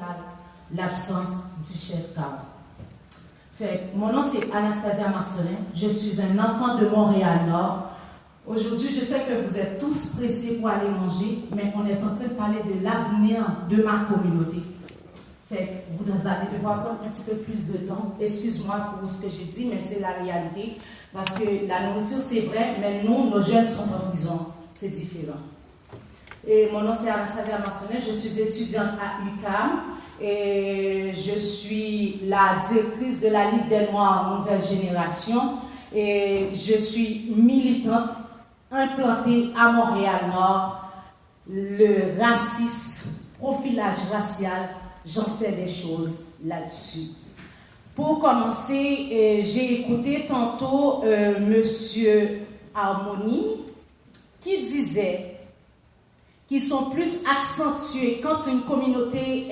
totale l'absence du chef Cabo. Mon nom c'est Anastasia Marcelin, je suis un enfant de Montréal-Nord. Aujourd'hui, je sais que vous êtes tous pressés pour aller manger, mais on est en train de parler de l'avenir de ma communauté. Vous allez devoir prendre un petit peu plus de temps. Excuse-moi pour ce que j'ai dit, mais c'est la réalité. Parce que la nourriture, c'est vrai, mais nous, nos jeunes sont en prison. C'est différent. Et mon nom, c'est Anastasia Marcelin. Je suis étudiante à UQAM. Et je suis la directrice de la Ligue des Noirs Nouvelle Génération. Et je suis militante implantée à Montréal-Nord. Le racisme, profilage racial, j'en sais des choses là-dessus. Pour commencer, j'ai écouté tantôt Monsieur Harmonie qui disait qu'ils sont plus accentués quand une communauté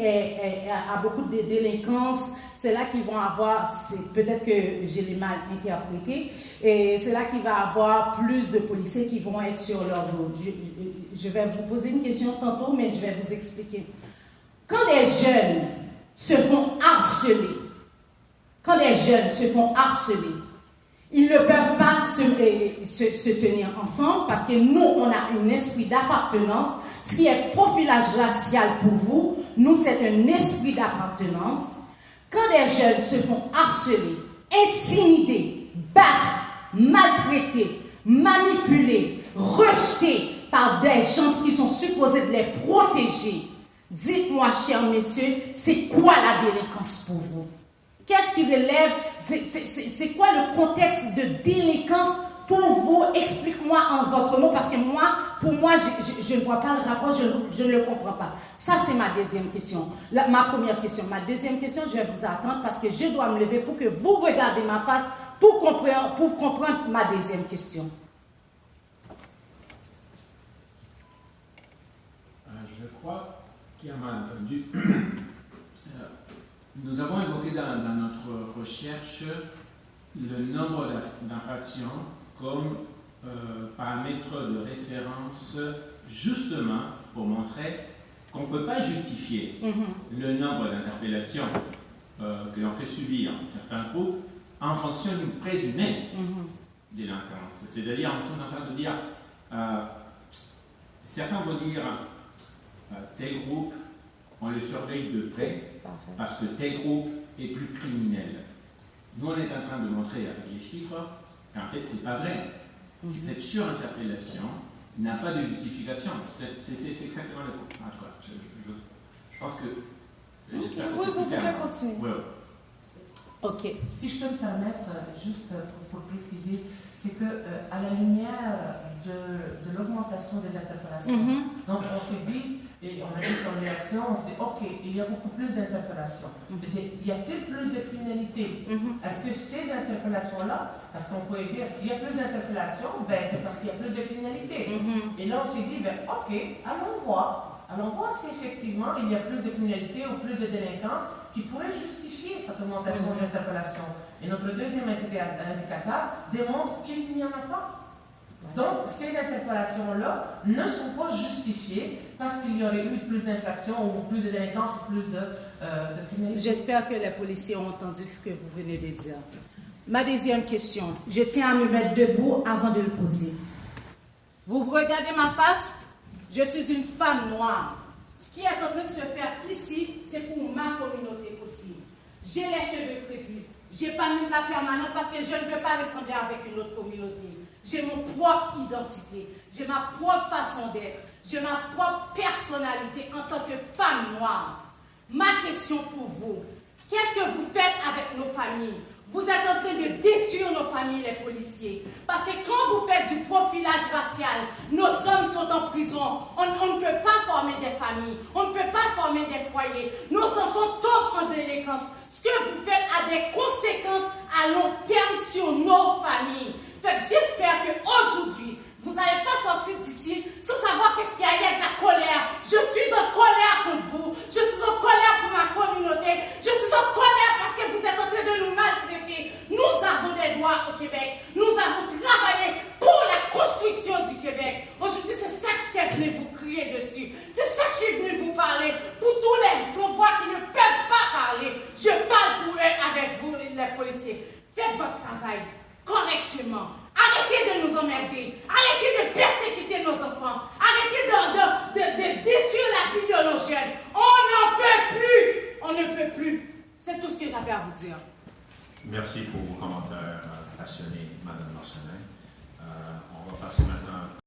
a beaucoup de délinquance. C'est là qu'ils vont avoir, peut-être que je l'ai mal interprété, et c'est là qu'il va avoir plus de policiers qui vont être sur leur dos. Je vais vous poser une question tantôt, mais je vais vous expliquer. Quand des jeunes se font harceler, ils ne peuvent pas se tenir ensemble parce que nous, on a un esprit d'appartenance. Ce qui est profilage racial pour vous, nous, c'est un esprit d'appartenance. Quand des jeunes se font harceler, intimider, battre, maltraiter, manipuler, rejeter par des gens qui sont supposés de les protéger, dites-moi, chers messieurs, c'est quoi la délinquance pour vous? Qu'est-ce qui relève? C'est quoi le contexte de délinquance pour vous? Explique-moi en votre mot, parce que pour moi, je ne vois pas le rapport, je ne le comprends pas. Ça, c'est ma deuxième question. Ma première question. Ma deuxième question, je vais vous attendre parce que je dois me lever pour que vous regardez ma face pour comprendre ma deuxième question. Je crois qu'il y a mal entendu. Nous avons évoqué dans notre recherche le nombre d'infractions comme paramètre de référence, justement pour montrer qu'on ne peut pas justifier le nombre d'interpellations que l'on fait subir certains groupes en fonction d'une présumée délinquance. C'est-à-dire, on est en train de dire, certains vont dire, tel groupe, on le surveille de près parce que tel groupe est plus criminel. Nous, on est en train de montrer avec les chiffres qu'en fait, c'est pas vrai. Cette surinterpellation n'a pas de justification. C'est exactement le coup. En tout cas, je pense que... J'espère que c'est vous pouvez continuer. Ouais. Ok. Si je peux me permettre, juste pour préciser, c'est que à la lumière de l'augmentation des interpellations, donc on s'est dit, et on a dit son réaction, on s'est dit, ok, il y a beaucoup plus d'interpellations. Y a-t-il plus de criminalité? Est-ce que ces interpellations-là, parce qu'on peut dire qu'il y a plus d'interpellations, ben c'est parce qu'il y a plus de criminalité. Et là on s'est dit, ben ok, allons voir si effectivement il y a plus de criminalité ou plus de délinquance qui pourrait justifier cette augmentation d'interpellations. Et notre deuxième indicateur démontre qu'il n'y en a pas. Donc, ces interpellations-là ne sont pas justifiées parce qu'il y aurait eu plus d'infractions ou plus de délinquance ou plus de criminalité. J'espère que les policiers ont entendu ce que vous venez de dire. Ma deuxième question, je tiens à me mettre debout avant de le poser. Vous regardez ma face? Je suis une femme noire. Ce qui est en train de se faire ici, c'est pour ma communauté aussi. J'ai les cheveux crépus. Je n'ai pas mis de la permanente parce que je ne veux pas ressembler avec une autre communauté. J'ai mon propre identité. J'ai ma propre façon d'être. J'ai ma propre personnalité en tant que femme noire. Ma question pour vous, qu'est-ce que vous faites avec nos familles? Vous êtes en train de détruire nos familles, les policiers. Parce que quand vous faites du profilage racial, nos hommes sont en prison. On ne peut pas former des familles. On ne peut pas former des foyers. Nos enfants tombent en délinquance. Ce que vous faites a des conséquences à long terme sur nos familles. J'espère qu'aujourd'hui, vous n'allez pas sortir d'ici sans savoir qu'est-ce qu'il y a. Il y a de la colère. Je suis en colère pour vous. Je suis en colère pour ma communauté. Je suis en colère parce que vous êtes en train de nous maltraiter. Nous avons des droits au Québec. Nous avons travaillé pour la construction du Québec. Aujourd'hui, c'est ça que je suis venu vous crier dessus. C'est ça que je suis venu vous parler. Pour tous les voix qui ne travail correctement. Arrêtez de nous emmerder. Arrêtez de persécuter nos enfants. Arrêtez de détruire la vie de nos jeunes. On n'en peut plus. On ne peut plus. C'est tout ce que j'avais à vous dire. Merci pour vos commentaires passionnés, Madame Marcelin. On va passer maintenant